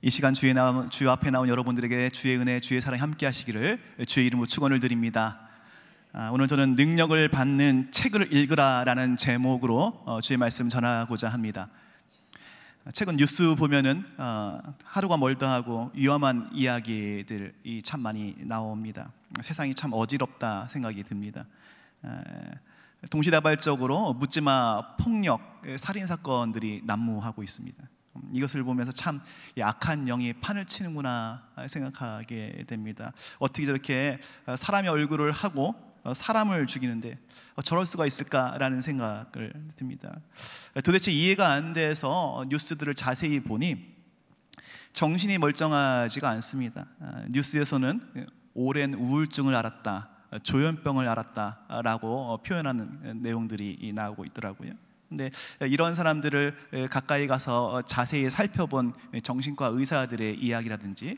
이 시간 주 앞에 나온 여러분들에게 주의 은혜, 주의 사랑 함께 하시기를 주의 이름으로 축원을 드립니다. 오늘 저는 능력을 받는 책을 읽으라라는 제목으로 주의 말씀 전하고자 합니다. 최근 뉴스 보면은 하루가 멀다 하고 위험한 이야기들이 참 많이 나옵니다. 세상이 참 어지럽다 생각이 듭니다. 동시다발적으로 묻지마 폭력, 살인 사건들이 난무하고 있습니다. 이것을 보면서 참 악한 영이 판을 치는구나 생각하게 됩니다. 어떻게 저렇게 사람의 얼굴을 하고 사람을 죽이는데 저럴 수가 있을까라는 생각을 듭니다. 도대체 이해가 안 돼서 뉴스들을 자세히 보니 정신이 멀쩡하지가 않습니다. 뉴스에서는 오랜 우울증을 앓았다, 조현병을 앓았다라고 표현하는 내용들이 나오고 있더라고요. 근데 이런 사람들을 가까이 가서 자세히 살펴본 정신과 의사들의 이야기라든지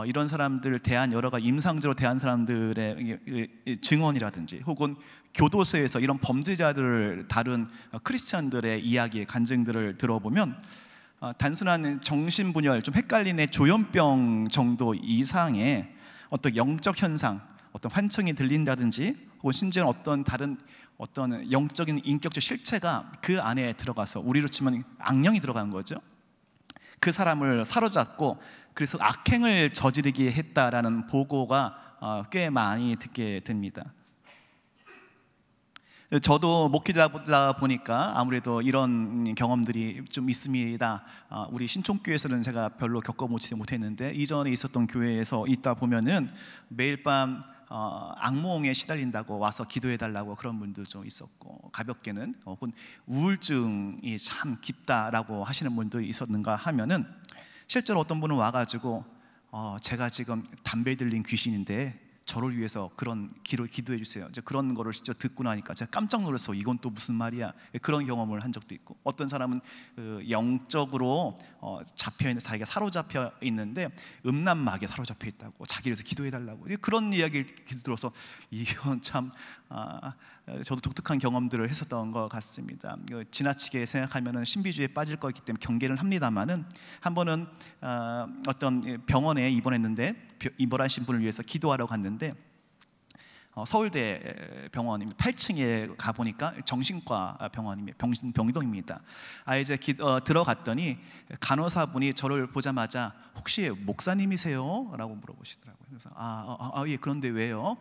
이런 사람들을 대한 여러 가지 임상적으로 대한 사람들의 증언이라든지 혹은 교도소에서 이런 범죄자들을 다룬 크리스찬들의 이야기의 간증들을 들어보면 단순한 정신분열, 좀 헷갈리는 조현병 정도 이상의 어떤 영적 현상, 어떤 환청이 들린다든지 혹은 심지어 어떤 영적인 인격적 실체가 그 안에 들어가서 우리로 치면 악령이 들어간 거죠. 그 사람을 사로잡고 그래서 악행을 저지르게 했다라는 보고가 꽤 많이 듣게 됩니다. 저도 목회자다 보니까 아무래도 이런 경험들이 좀 있습니다. 우리 신촌교회에서는 제가 별로 겪어보지 못했는데 이전에 있었던 교회에서 있다 보면은 매일 밤 악몽에 시달린다고 와서 기도해달라고 그런 분도 좀 있었고, 가볍게는 혹은 우울증이 참 깊다라고 하시는 분도 있었는가 하면은 실제로 어떤 분은 와가지고 제가 지금 담배 들린 귀신인데 저를 위해서 그런 기도해 주세요. 이제 그런 거를 직접 듣고 나니까 제가 깜짝 놀라서 이건 또 무슨 말이야, 그런 경험을 한 적도 있고, 어떤 사람은 영적으로 자기가 사로잡혀 있는데 음란막에 사로잡혀 있다고 자기를 위해서 기도해 달라고 그런 이야기를 들어서 이건 참 저도 독특한 경험들을 했었던 것 같습니다. 지나치게 생각하면 신비주의에 빠질 거기 때문에 경계를 합니다만은 한 번은 어떤 병원에 입원했는데 입원하신 분을 위해서 기도하러 갔는데 서울대 병원입니다. 8층에 가보니까 정신과 병원입니다. 병동입니다. 이제 들어갔더니 간호사분이 저를 보자마자 혹시 목사님이세요? 라고 물어보시더라고요. 그래서 예, 그런데 왜요?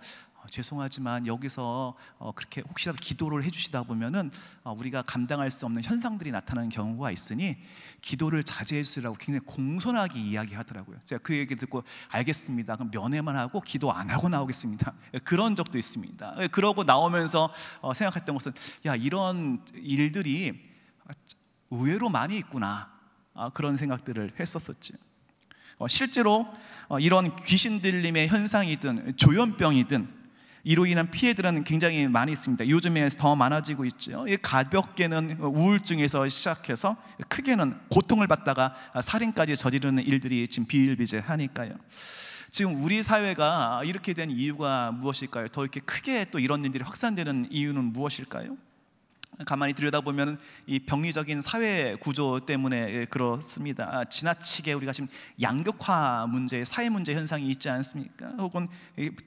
죄송하지만 여기서 그렇게 혹시라도 기도를 해주시다 보면은 우리가 감당할 수 없는 현상들이 나타나는 경우가 있으니 기도를 자제해 주시라고 굉장히 공손하게 이야기하더라고요. 제가 그 얘기 듣고 알겠습니다, 그럼 면회만 하고 기도 안 하고 나오겠습니다, 그런 적도 있습니다. 그러고 나오면서 생각했던 것은 이런 일들이 의외로 많이 있구나, 그런 생각들을 했었었지. 실제로 이런 귀신 들림의 현상이든 조현병이든 이로 인한 피해들은 굉장히 많이 있습니다. 요즘에 더 많아지고 있죠. 가볍게는 우울증에서 시작해서 크게는 고통을 받다가 살인까지 저지르는 일들이 지금 비일비재하니까요. 지금 우리 사회가 이렇게 된 이유가 무엇일까요? 더 이렇게 크게 또 이런 일들이 확산되는 이유는 무엇일까요? 가만히 들여다보면 이 병리적인 사회 구조 때문에 그렇습니다. 지나치게 우리가 지금 양극화 문제, 사회 문제 현상이 있지 않습니까? 혹은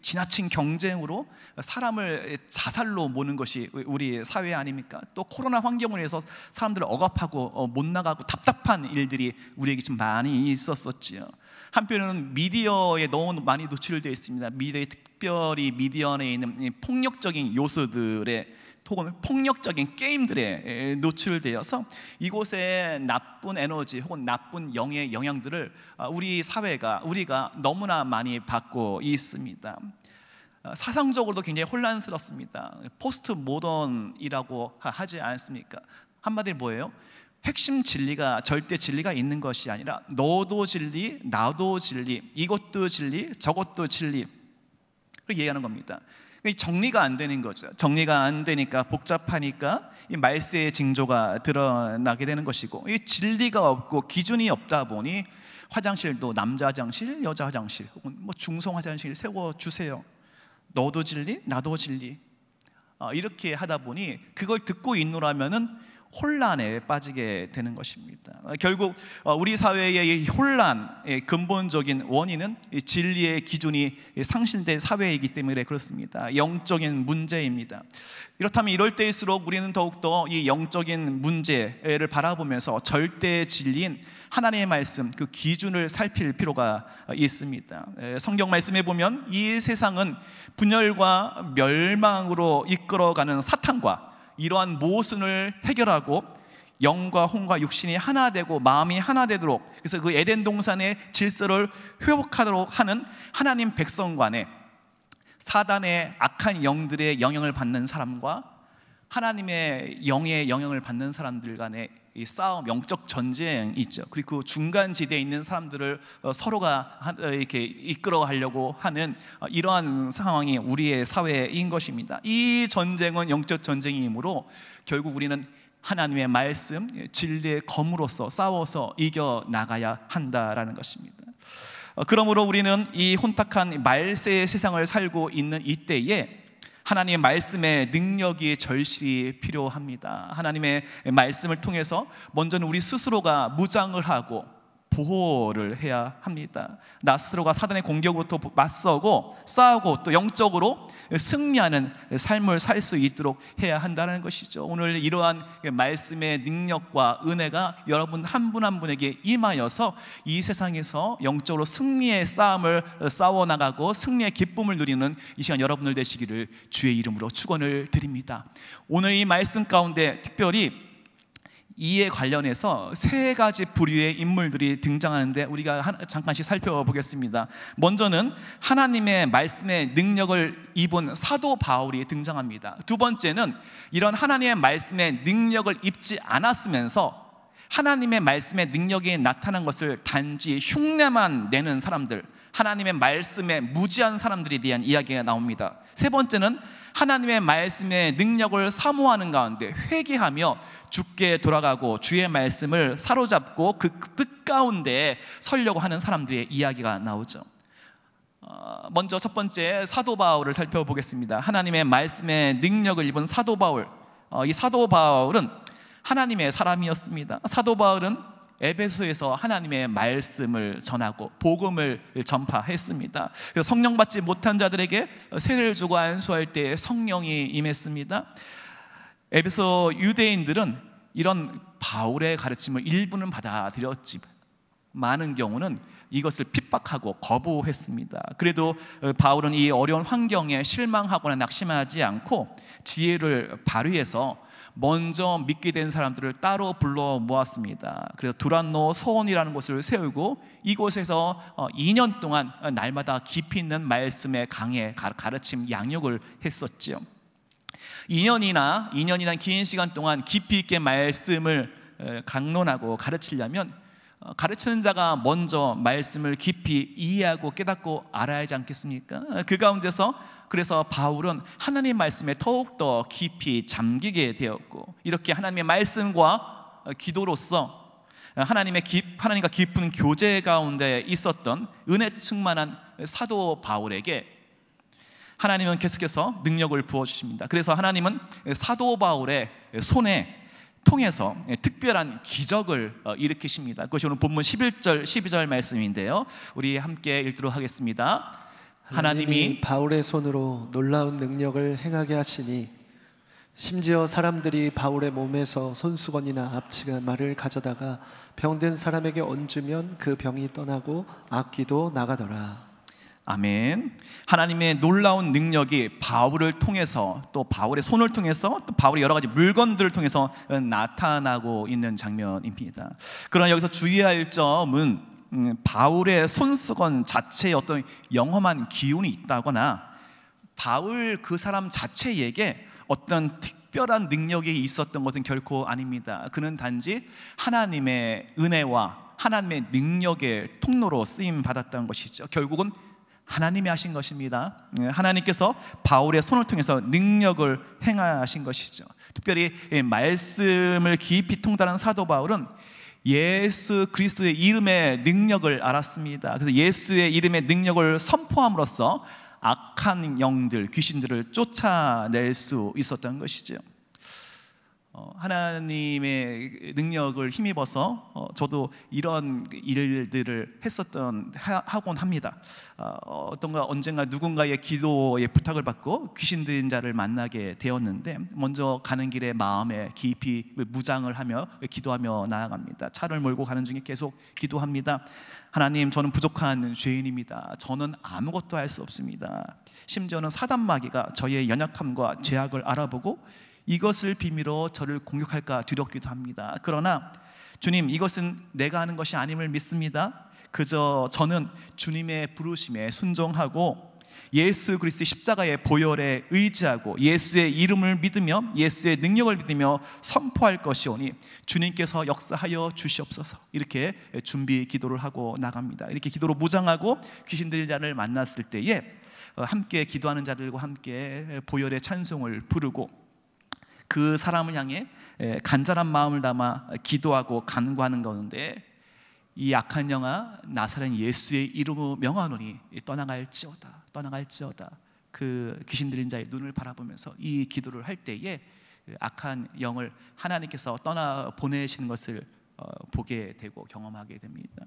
지나친 경쟁으로 사람을 자살로 모는 것이 우리 사회 아닙니까? 또 코로나 환경으로 해서 사람들을 억압하고 못 나가고 답답한 일들이 우리에게 좀 많이 있었었지요. 한편으로는 미디어에 너무 많이 노출되어 있습니다. 특별히 미디어 안에 있는 폭력적인 요소들에 혹은 폭력적인 게임들에 노출되어서 이곳에 나쁜 에너지 혹은 나쁜 영의 영향들을 우리 사회가, 우리가 너무나 많이 받고 있습니다. 사상적으로도 굉장히 혼란스럽습니다. 포스트 모던이라고 하지 않습니까? 한마디로 뭐예요? 핵심 진리가, 절대 진리가 있는 것이 아니라 너도 진리, 나도 진리, 이것도 진리, 저것도 진리, 그렇게 얘기하는 겁니다. 정리가 안 되는 거죠. 정리가 안 되니까 복잡하니까 이 말세의 징조가 드러나게 되는 것이고, 이 진리가 없고 기준이 없다 보니 화장실도 남자 화장실, 여자 화장실 혹은 중성 화장실 세워주세요. 너도 진리, 나도 진리, 이렇게 하다 보니 그걸 듣고 있노라면은 혼란에 빠지게 되는 것입니다. 결국 우리 사회의 이 혼란의 근본적인 원인은 진리의 기준이 상실된 사회이기 때문에 그렇습니다. 영적인 문제입니다. 이렇다면 이럴 때일수록 우리는 더욱더 이 영적인 문제를 바라보면서 절대 진리인 하나님의 말씀, 그 기준을 살필 필요가 있습니다. 성경 말씀에 보면 이 세상은 분열과 멸망으로 이끌어가는 사탄과 이러한 모순을 해결하고 영과 혼과 육신이 하나 되고 마음이 하나 되도록, 그래서 그 에덴 동산의 질서를 회복하도록 하는 하나님 백성 간에 사단의 악한 영들의 영향을 받는 사람과 하나님의 영의 영향을 받는 사람들 간의 이 싸움, 영적 전쟁이 있죠. 그리고 그 중간 지대에 있는 사람들을 서로가 이렇게 이끌어가려고 하는 이러한 상황이 우리의 사회인 것입니다. 이 전쟁은 영적 전쟁이므로 결국 우리는 하나님의 말씀, 진리의 검으로서 싸워서 이겨나가야 한다라는 것입니다. 그러므로 우리는 이 혼탁한 말세의 세상을 살고 있는 이때에 하나님의 말씀의 능력이 절실히 필요합니다. 하나님의 말씀을 통해서 먼저는 우리 스스로가 무장을 하고 보호를 해야 합니다. 나 스스로가 사단의 공격으로부터 맞서고 싸우고 또 영적으로 승리하는 삶을 살 수 있도록 해야 한다는 것이죠. 오늘 이러한 말씀의 능력과 은혜가 여러분 한 분 한 분에게 임하여서 이 세상에서 영적으로 승리의 싸움을 싸워나가고 승리의 기쁨을 누리는 이 시간 여러분들 되시기를 주의 이름으로 축원을 드립니다. 오늘 이 말씀 가운데 특별히 이에 관련해서 세 가지 부류의 인물들이 등장하는데 우리가 잠깐씩 살펴보겠습니다. 먼저는 하나님의 말씀의 능력을 입은 사도 바울이 등장합니다. 두 번째는 이런 하나님의 말씀의 능력을 입지 않았으면서 하나님의 말씀의 능력이 나타난 것을 단지 흉내만 내는 사람들, 하나님의 말씀에 무지한 사람들에 대한 이야기가 나옵니다. 세 번째는 하나님의 말씀의 능력을 사모하는 가운데 회개하며 주께 돌아가고 주의 말씀을 사로잡고 그 뜻 가운데 서려고 하는 사람들의 이야기가 나오죠. 먼저 첫 번째 사도 바울을 살펴보겠습니다. 하나님의 말씀의 능력을 입은 사도 바울. 이 사도 바울은 하나님의 사람이었습니다. 사도 바울은 에베소에서 하나님의 말씀을 전하고 복음을 전파했습니다. 그래서 성령 받지 못한 자들에게 세례를 주고 안수할 때 성령이 임했습니다. 에베소 유대인들은 이런 바울의 가르침을 일부는 받아들였지 많은 경우는 이것을 핍박하고 거부했습니다. 그래도 바울은 이 어려운 환경에 실망하거나 낙심하지 않고 지혜를 발휘해서 먼저 믿게 된 사람들을 따로 불러 모았습니다. 그래서 두란노 소원이라는 곳을 세우고 이곳에서 2년 동안 날마다 깊이 있는 말씀의 강해 가르침 양육을 했었지요. 2년이나 긴 시간 동안 깊이 있게 말씀을 강론하고 가르치려면 가르치는 자가 먼저 말씀을 깊이 이해하고 깨닫고 알아야 하지 않겠습니까? 그 가운데서 그래서 바울은 하나님의 말씀에 더욱더 깊이 잠기게 되었고, 이렇게 하나님의 말씀과 기도로서 하나님과 깊은 교제 가운데 있었던 은혜 충만한 사도 바울에게 하나님은 계속해서 능력을 부어주십니다. 그래서 하나님은 사도 바울의 손에 통해서 특별한 기적을 일으키십니다. 그것이 오늘 본문 11절 12절 말씀인데요, 우리 함께 읽도록 하겠습니다. 하나님이 바울의 손으로 놀라운 능력을 행하게 하시니 심지어 사람들이 바울의 몸에서 손수건이나 앞치마를 가져다가 병든 사람에게 얹으면 그 병이 떠나고 악귀도 나가더라. 아멘. 하나님의 놀라운 능력이 바울을 통해서, 또 바울의 손을 통해서, 또 바울의 여러 가지 물건들을 통해서 나타나고 있는 장면입니다. 그러나 여기서 주의할 점은 바울의 손수건 자체에 어떤 영험한 기운이 있다거나 바울 그 사람 자체에게 어떤 특별한 능력이 있었던 것은 결코 아닙니다. 그는 단지 하나님의 은혜와 하나님의 능력의 통로로 쓰임 받았던 것이죠. 결국은 하나님이 하신 것입니다. 하나님께서 바울의 손을 통해서 능력을 행하신 것이죠. 특별히 말씀을 깊이 통달한 사도 바울은 예수 그리스도의 이름의 능력을 알았습니다. 그래서 예수의 이름의 능력을 선포함으로써 악한 영들, 귀신들을 쫓아낼 수 있었던 것이죠. 하나님의 능력을 힘입어서 저도 이런 일들을 하곤 합니다. 어떤가 언젠가 누군가의 기도의 부탁을 받고 귀신 들린 자를 만나게 되었는데, 먼저 가는 길에 마음에 깊이 무장을 하며 기도하며 나아갑니다. 차를 몰고 가는 중에 계속 기도합니다. 하나님, 저는 부족한 죄인입니다. 저는 아무것도 할 수 없습니다. 심지어는 사단 마귀가 저의 연약함과 죄악을 알아보고 이것을 비밀로 저를 공격할까 두렵기도 합니다. 그러나 주님, 이것은 내가 하는 것이 아님을 믿습니다. 그저 저는 주님의 부르심에 순종하고 예수 그리스도의 십자가의 보혈에 의지하고 예수의 이름을 믿으며 예수의 능력을 믿으며 선포할 것이오니 주님께서 역사하여 주시옵소서. 이렇게 준비 기도를 하고 나갑니다. 이렇게 기도로 무장하고 귀신 들린 자를 만났을 때에 함께 기도하는 자들과 함께 보혈의 찬송을 부르고 그 사람을 향해 간절한 마음을 담아 기도하고 간구하는 가운데 이 악한 영아 나사렛 예수의 이름으로 명하노니 떠나갈지어다, 떠나갈지어다. 그 귀신 들린 자의 눈을 바라보면서 이 기도를 할 때에 악한 영을 하나님께서 떠나 보내시는 것을 보게 되고 경험하게 됩니다.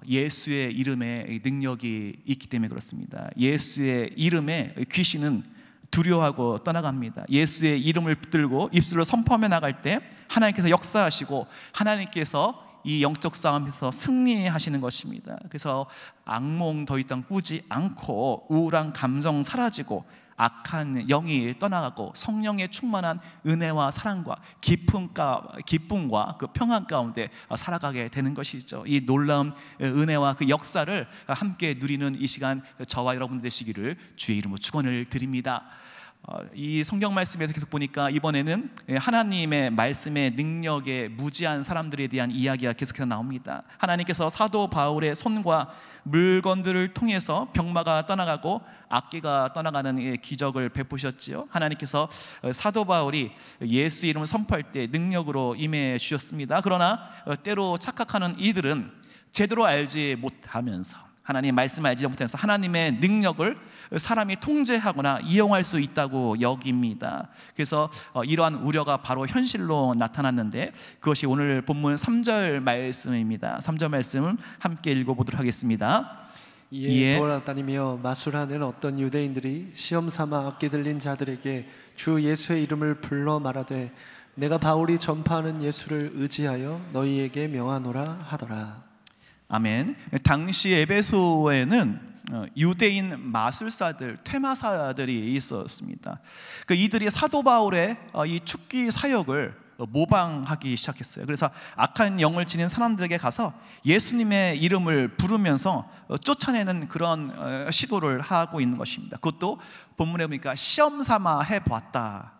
예수의 이름에 능력이 있기 때문에 그렇습니다. 예수의 이름에 귀신은 두려워하고 떠나갑니다. 예수의 이름을 붙들고 입술로 선포하며 나갈 때 하나님께서 역사하시고 하나님께서 이 영적 싸움에서 승리하시는 것입니다. 그래서 악몽 더 이상 꾸지 않고 우울한 감정 사라지고 악한 영이 떠나가고 성령의 충만한 은혜와 사랑과 기쁨과 그 평안 가운데 살아가게 되는 것이죠. 이 놀라운 은혜와 그 역사를 함께 누리는 이 시간 저와 여러분 되시기를 주의 이름으로 축원을 드립니다. 이 성경 말씀에서 계속 보니까 이번에는 하나님의 말씀의 능력에 무지한 사람들에 대한 이야기가 계속해서 나옵니다. 하나님께서 사도 바울의 손과 물건들을 통해서 병마가 떠나가고 악귀가 떠나가는 기적을 베푸셨지요. 하나님께서 사도 바울이 예수 이름을 선포할 때 능력으로 임해 주셨습니다. 그러나 때로 착각하는 이들은 제대로 알지 못하면서 하나님 말씀을 알지 못하면서 하나님의 능력을 사람이 통제하거나 이용할 수 있다고 여깁니다. 그래서 이러한 우려가 바로 현실로 나타났는데 그것이 오늘 본문 3절 말씀입니다. 3절 말씀을 함께 읽어보도록 하겠습니다. 이에 돌아다니며 마술하는 어떤 유대인들이 시험 삼아 악기 들린 자들에게 주 예수의 이름을 불러 말하되 내가 바울이 전파하는 예수를 의지하여 너희에게 명하노라 하더라. 아멘. 당시 에베소에는 유대인 마술사들, 퇴마사들이 있었습니다. 이들이 사도 바울의 이 축기 사역을 모방하기 시작했어요. 그래서 악한 영을 지닌 사람들에게 가서 예수님의 이름을 부르면서 쫓아내는 그런 시도를 하고 있는 것입니다. 그것도 본문에 보니까 시험 삼아 해보았다.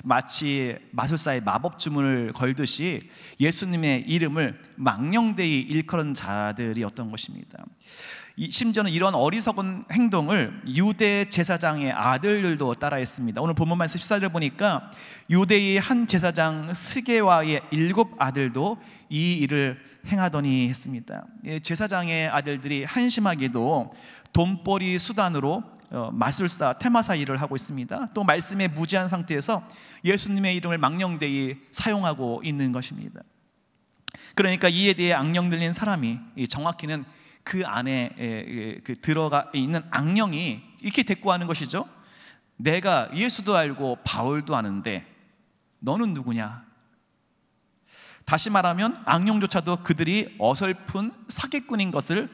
마치 마술사의 마법 주문을 걸듯이 예수님의 이름을 망령되이 일컬은 자들이었던 것입니다. 심지어는 이런 어리석은 행동을 유대 제사장의 아들들도 따라했습니다. 오늘 본문 말씀 14절을 보니까 유대의 한 제사장 스게와의 7 아들도 이 일을 행하더니 했습니다. 제사장의 아들들이 한심하게도 돈벌이 수단으로 마술사, 퇴마사 일을 하고 있습니다. 또 말씀에 무지한 상태에서 예수님의 이름을 망령되이 사용하고 있는 것입니다. 그러니까 이에 대해 악령 들린 사람이 정확히는 그 안에 들어가 있는 악령이 이렇게 대꾸하는 것이죠. 내가 예수도 알고 바울도 아는데 너는 누구냐? 다시 말하면 악령조차도 그들이 어설픈 사기꾼인 것을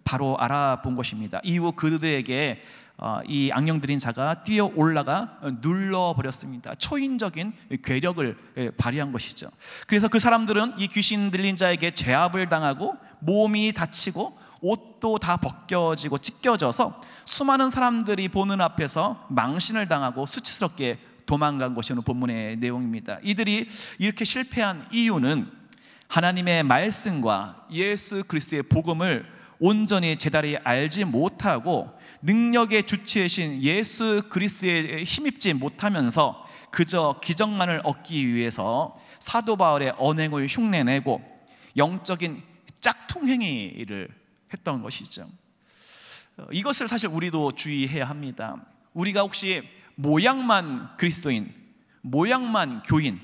바로 알아본 것입니다. 이후 그들에게 이 악령 들인 자가 뛰어 올라가 눌러버렸습니다. 초인적인 괴력을 발휘한 것이죠. 그래서 그 사람들은 이 귀신 들린 자에게 제압을 당하고 몸이 다치고 옷도 다 벗겨지고 찢겨져서 수많은 사람들이 보는 앞에서 망신을 당하고 수치스럽게 도망간 것이 오늘 본문의 내용입니다. 이들이 이렇게 실패한 이유는 하나님의 말씀과 예수 그리스도의 복음을 온전히 제대로 알지 못하고 능력의 주체이신 예수 그리스도에 힘입지 못하면서 그저 기적만을 얻기 위해서 사도 바울의 언행을 흉내내고 영적인 짝퉁행위를 했던 것이죠. 이것을 사실 우리도 주의해야 합니다. 우리가 혹시 모양만 그리스도인, 모양만 교인,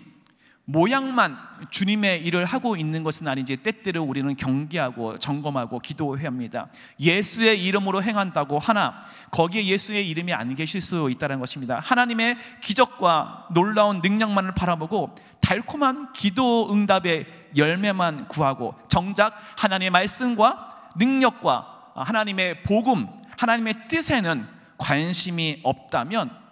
모양만 주님의 일을 하고 있는 것은 아닌지 때때로 우리는 경계하고 점검하고 기도해야 합니다. 예수의 이름으로 행한다고 하나 거기에 예수의 이름이 안 계실 수 있다는 것입니다. 하나님의 기적과 놀라운 능력만을 바라보고 달콤한 기도 응답의 열매만 구하고 정작 하나님의 말씀과 능력과 하나님의 복음, 하나님의 뜻에는 관심이 없다면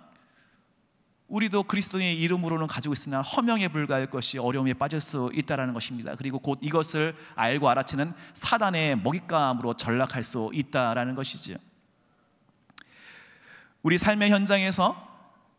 우리도 그리스도의 이름으로는 가지고 있으나 허명에 불과할 것이 어려움에 빠질 수 있다는 것입니다. 그리고 곧 이것을 알고 알아채는 사단의 먹잇감으로 전락할 수 있다는 것이지요. 우리 삶의 현장에서,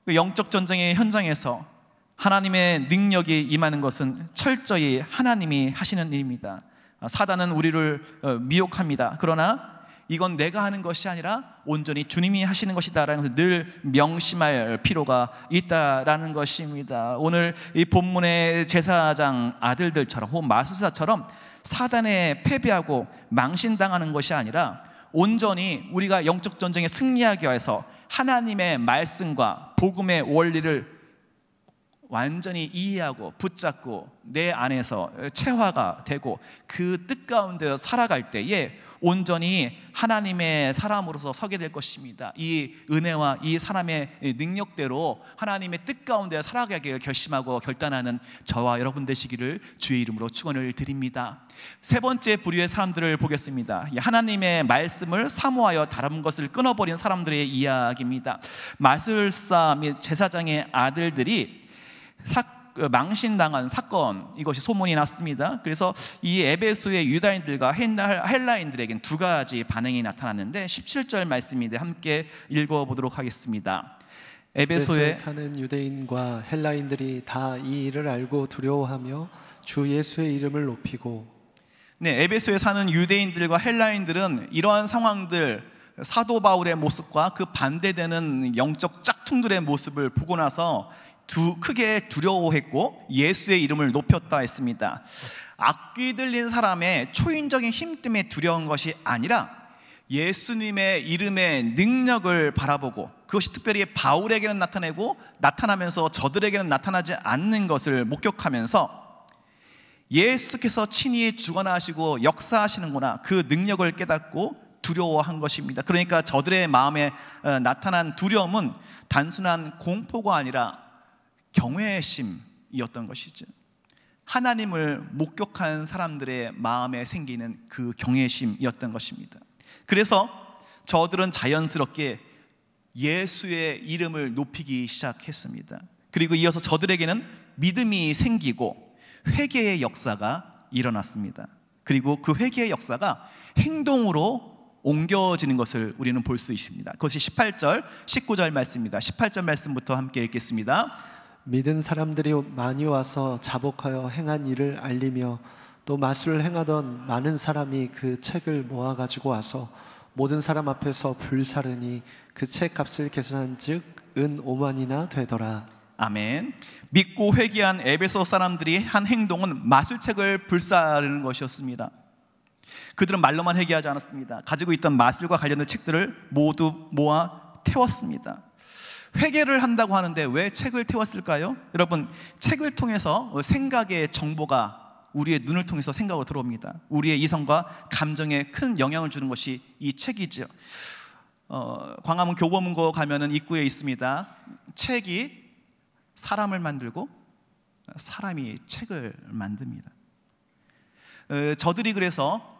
영적 전쟁의 현장에서 하나님의 능력이 임하는 것은 철저히 하나님이 하시는 일입니다. 사단은 우리를 미혹합니다. 그러나 이건 내가 하는 것이 아니라 온전히 주님이 하시는 것이다라는 것을 늘 명심할 필요가 있다라는 것입니다. 오늘 이 본문의 제사장 아들들처럼 혹은 마술사처럼 사단에 패배하고 망신당하는 것이 아니라 온전히 우리가 영적 전쟁에 승리하기 위해서 하나님의 말씀과 복음의 원리를 완전히 이해하고 붙잡고 내 안에서 체화가 되고 그 뜻 가운데 살아갈 때에 온전히 하나님의 사람으로서 서게 될 것입니다. 이 은혜와 이 사람의 능력대로 하나님의 뜻 가운데 살아가기를 결심하고 결단하는 저와 여러분 되시기를 주의 이름으로 축원을 드립니다. 세 번째 부류의 사람들을 보겠습니다. 하나님의 말씀을 사모하여 다른 것을 끊어버린 사람들의 이야기입니다. 마술사 및 제사장의 아들들이 망신당한 사건, 이것이 소문이 났습니다. 그래서 이 에베소의 유다인들과 헬라인들에겐 두 가지 반응이 나타났는데 17절 말씀인데 함께 읽어보도록 하겠습니다. 에베소에 사는 유대인과 헬라인들이 다 이 일을 알고 두려워하며 주 예수의 이름을 높이고. 네, 에베소에 사는 유대인들과 헬라인들은 이러한 상황들, 사도 바울의 모습과 그 반대되는 영적 짝퉁들의 모습을 보고 나서 크게 두려워했고 예수의 이름을 높였다 했습니다. 악귀 들린 사람의 초인적인 힘 때문에 두려운 것이 아니라 예수님의 이름의 능력을 바라보고 그것이 특별히 바울에게는 나타나면서 저들에게는 나타나지 않는 것을 목격하면서 예수께서 친히 주관하시고 역사하시는구나, 그 능력을 깨닫고 두려워한 것입니다. 그러니까 저들의 마음에 나타난 두려움은 단순한 공포가 아니라 경외심이었던 것이죠. 하나님을 목격한 사람들의 마음에 생기는 그 경외심이었던 것입니다. 그래서 저들은 자연스럽게 예수의 이름을 높이기 시작했습니다. 그리고 이어서 저들에게는 믿음이 생기고 회개의 역사가 일어났습니다. 그리고 그 회개의 역사가 행동으로 옮겨지는 것을 우리는 볼 수 있습니다. 그것이 18절, 19절 말씀입니다. 18절 말씀부터 함께 읽겠습니다. 믿은 사람들이 많이 와서 자복하여 행한 일을 알리며 또 마술을 행하던 많은 사람이 그 책을 모아 가지고 와서 모든 사람 앞에서 불사르니 그 책 값을 계산한 즉 은 5만이나 되더라. 아멘. 믿고 회개한 에베소 사람들이 한 행동은 마술책을 불사르는 것이었습니다. 그들은 말로만 회개하지 않았습니다. 가지고 있던 마술과 관련된 책들을 모두 모아 태웠습니다. 회개를 한다고 하는데 왜 책을 태웠을까요? 여러분, 책을 통해서 생각의 정보가 우리의 눈을 통해서 생각으로 들어옵니다. 우리의 이성과 감정에 큰 영향을 주는 것이 이 책이죠. 광화문 교보문고 가면은 입구에 있습니다. 책이 사람을 만들고 사람이 책을 만듭니다. 저들이 그래서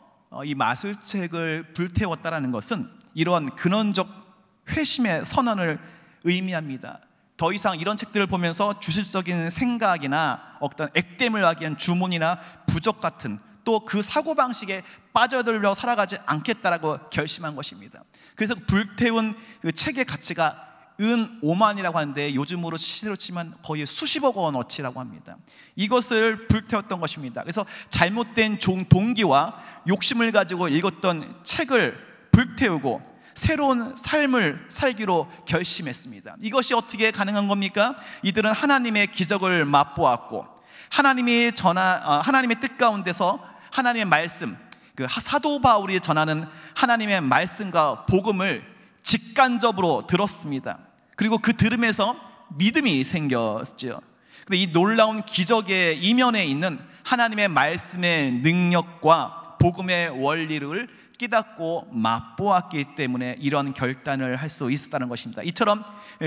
이 마술책을 불태웠다라는 것은 이러한 근원적 회심의 선언을 의미합니다. 더 이상 이런 책들을 보면서 주술적인 생각이나 어떤 액땜을 하기 위한 주문이나 부족 같은 또 그 사고방식에 빠져들려 살아가지 않겠다라고 결심한 것입니다. 그래서 불태운 그 책의 가치가 은 5만이라고 하는데 요즘으로 시세로 치면 거의 수십억 원어치라고 합니다. 이것을 불태웠던 것입니다. 그래서 잘못된 동기와 욕심을 가지고 읽었던 책을 불태우고 새로운 삶을 살기로 결심했습니다. 이것이 어떻게 가능한 겁니까? 이들은 하나님의 기적을 맛보았고 하나님의 뜻 가운데서 하나님의 말씀, 그 사도 바울이 전하는 하나님의 말씀과 복음을 직간접으로 들었습니다. 그리고 그 들음에서 믿음이 생겼죠. 근데 이 놀라운 기적의 이면에 있는 하나님의 말씀의 능력과 복음의 원리를 깨닫고 맛보았기 때문에 이런 결단을 할 수 있었다는 것입니다. 이처럼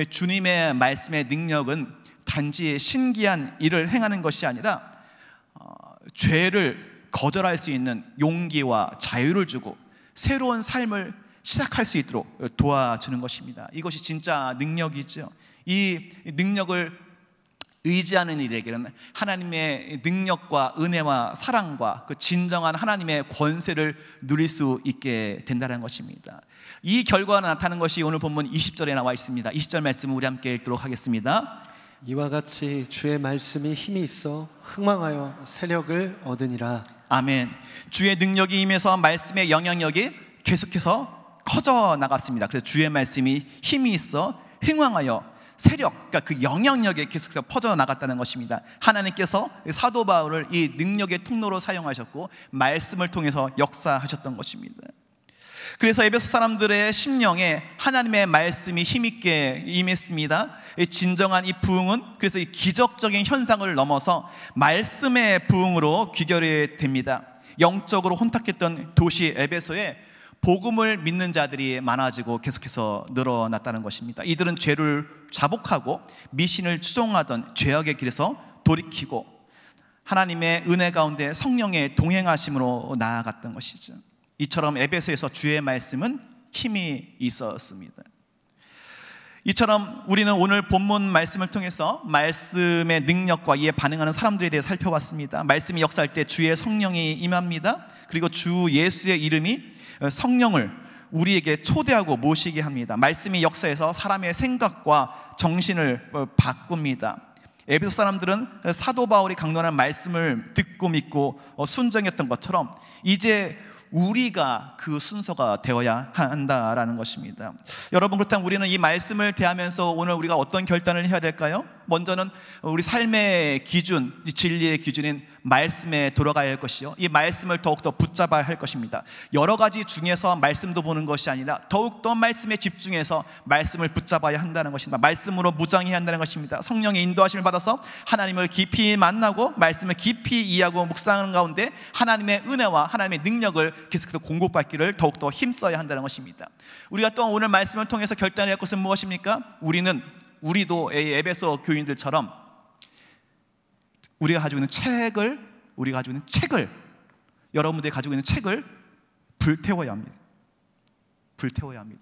주님의 말씀의 능력은 단지 신기한 일을 행하는 것이 아니라 죄를 거절할 수 있는 용기와 자유를 주고 새로운 삶을 시작할 수 있도록 도와주는 것입니다. 이것이 진짜 능력이죠. 이 능력을 의지하는 이들에게는 하나님의 능력과 은혜와 사랑과 그 진정한 하나님의 권세를 누릴 수 있게 된다는 것입니다. 이 결과가 나타나는 것이 오늘 본문 20절에 나와 있습니다. 20절 말씀을 우리 함께 읽도록 하겠습니다. 이와 같이 주의 말씀이 힘이 있어 흥망하여 세력을 얻으니라. 아멘. 주의 능력이 임해서 말씀의 영향력이 계속해서 커져 나갔습니다. 그래서 주의 말씀이 힘이 있어 흥왕하여 세력, 그러니까 그 영향력에 계속해서 퍼져 나갔다는 것입니다. 하나님께서 사도 바울을 이 능력의 통로로 사용하셨고 말씀을 통해서 역사하셨던 것입니다. 그래서 에베소 사람들의 심령에 하나님의 말씀이 힘있게 임했습니다. 진정한 이 부흥은 그래서 이 기적적인 현상을 넘어서 말씀의 부흥으로 귀결이 됩니다. 영적으로 혼탁했던 도시 에베소에 복음을 믿는 자들이 많아지고 계속해서 늘어났다는 것입니다. 이들은 죄를 자복하고 미신을 추종하던 죄악의 길에서 돌이키고 하나님의 은혜 가운데 성령의 동행하심으로 나아갔던 것이죠. 이처럼 에베소에서 주의 말씀은 힘이 있었습니다. 이처럼 우리는 오늘 본문 말씀을 통해서 말씀의 능력과 이에 반응하는 사람들에 대해 살펴봤습니다. 말씀이 역사할 때 주의 성령이 임합니다. 그리고 주 예수의 이름이 성령을 우리에게 초대하고 모시게 합니다. 말씀이 역사에서 사람의 생각과 정신을 바꿉니다. 에베소 사람들은 사도 바울이 강론한 말씀을 듣고 믿고 순종했던 것처럼 이제 우리가 그 순서가 되어야 한다라는 것입니다. 여러분, 그렇다면 우리는 이 말씀을 대하면서 오늘 우리가 어떤 결단을 해야 될까요? 먼저는 우리 삶의 기준, 진리의 기준인 말씀에 돌아가야 할 것이요, 이 말씀을 더욱더 붙잡아야 할 것입니다. 여러 가지 중에서 말씀도 보는 것이 아니라 더욱더 말씀에 집중해서 말씀을 붙잡아야 한다는 것입니다. 말씀으로 무장해야 한다는 것입니다. 성령의 인도하심을 받아서 하나님을 깊이 만나고 말씀을 깊이 이해하고 묵상하는 가운데 하나님의 은혜와 하나님의 능력을 계속해서 공급받기를 더욱더 힘써야 한다는 것입니다. 우리가 또 오늘 말씀을 통해서 결단해야 할 것은 무엇입니까? 우리도 에베소 교인들처럼 우리가 가지고 있는 책을 여러분들이 가지고 있는 책을 불태워야 합니다. 불태워야 합니다.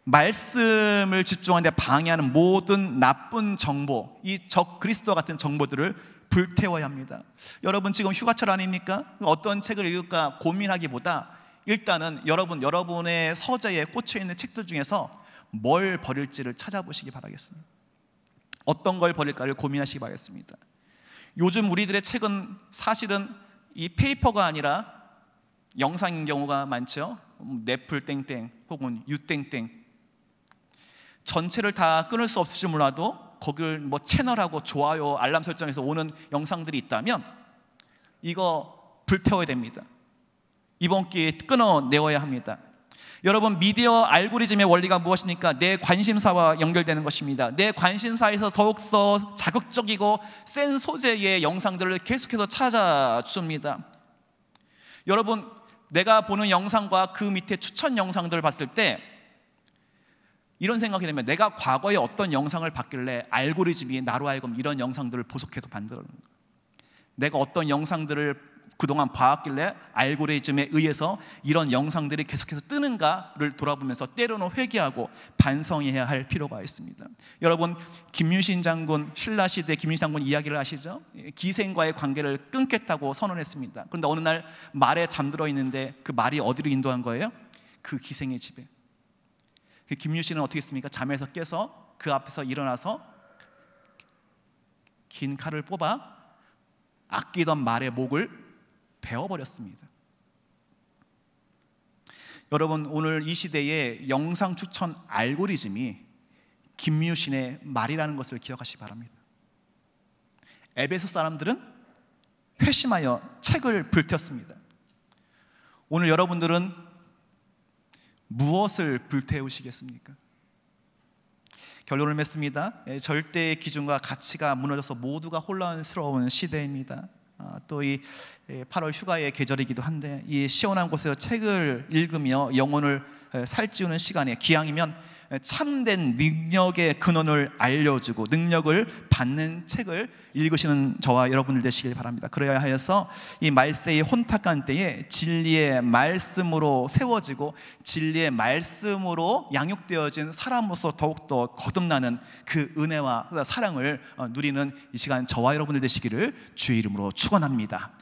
말씀을 집중하는 데 방해하는 모든 나쁜 정보, 이 적 그리스도 같은 정보들을 불태워야 합니다. 여러분 지금 휴가철 아닙니까? 어떤 책을 읽을까 고민하기보다 일단은 여러분의 서재에 꽂혀있는 책들 중에서 뭘 버릴지를 찾아보시기 바라겠습니다. 어떤 걸 버릴까를 고민하시기 바라겠습니다. 요즘 우리들의 책은 사실은 이 페이퍼가 아니라 영상인 경우가 많죠. 넷플 땡땡 혹은 유땡땡. 전체를 다 끊을 수 없을지 몰라도 거기를 뭐 채널하고 좋아요, 알람 설정해서 오는 영상들이 있다면 이거 불태워야 됩니다. 이번 기회에 끊어내어야 합니다. 여러분, 미디어 알고리즘의 원리가 무엇입니까? 내 관심사와 연결되는 것입니다. 내 관심사에서 더욱더 자극적이고 센 소재의 영상들을 계속해서 찾아줍니다. 여러분, 내가 보는 영상과 그 밑에 추천 영상들을 봤을 때 이런 생각이 되면 내가 과거에 어떤 영상을 봤길래 알고리즘이 나로 하여금 이런 영상들을 보속해서 만들어내는 거예요. 내가 어떤 영상들을 그동안 봐왔길래 알고리즘에 의해서 이런 영상들이 계속해서 뜨는가를 돌아보면서 때로는 회개하고 반성해야 할 필요가 있습니다. 여러분, 김유신 장군, 신라시대 김유신 장군 이야기를 아시죠? 기생과의 관계를 끊겠다고 선언했습니다. 그런데 어느 날 말에 잠들어 있는데 그 말이 어디로 인도한 거예요? 그 기생의 집에. 김유신은 어떻게 했습니까? 잠에서 깨서 그 앞에서 일어나서 긴 칼을 뽑아 아끼던 말의 목을 베어버렸습니다. 여러분, 오늘 이 시대의 영상 추천 알고리즘이 김유신의 말이라는 것을 기억하시기 바랍니다. 에베소 사람들은 회심하여 책을 불태웠습니다. 오늘 여러분들은 무엇을 불태우시겠습니까? 결론을 맺습니다. 절대의 기준과 가치가 무너져서 모두가 혼란스러운 시대입니다. 또 이 8월 휴가의 계절이기도 한데 이 시원한 곳에서 책을 읽으며 영혼을 살찌우는 시간에 기왕이면 참된 능력의 근원을 알려주고 능력을 받는 책을 읽으시는 저와 여러분들 되시길 바랍니다. 그래야 하여서 이 말세의 혼탁한 때에 진리의 말씀으로 세워지고 진리의 말씀으로 양육되어진 사람으로서 더욱더 거듭나는 그 은혜와 사랑을 누리는 이 시간 저와 여러분들 되시기를 주의 이름으로 축원합니다.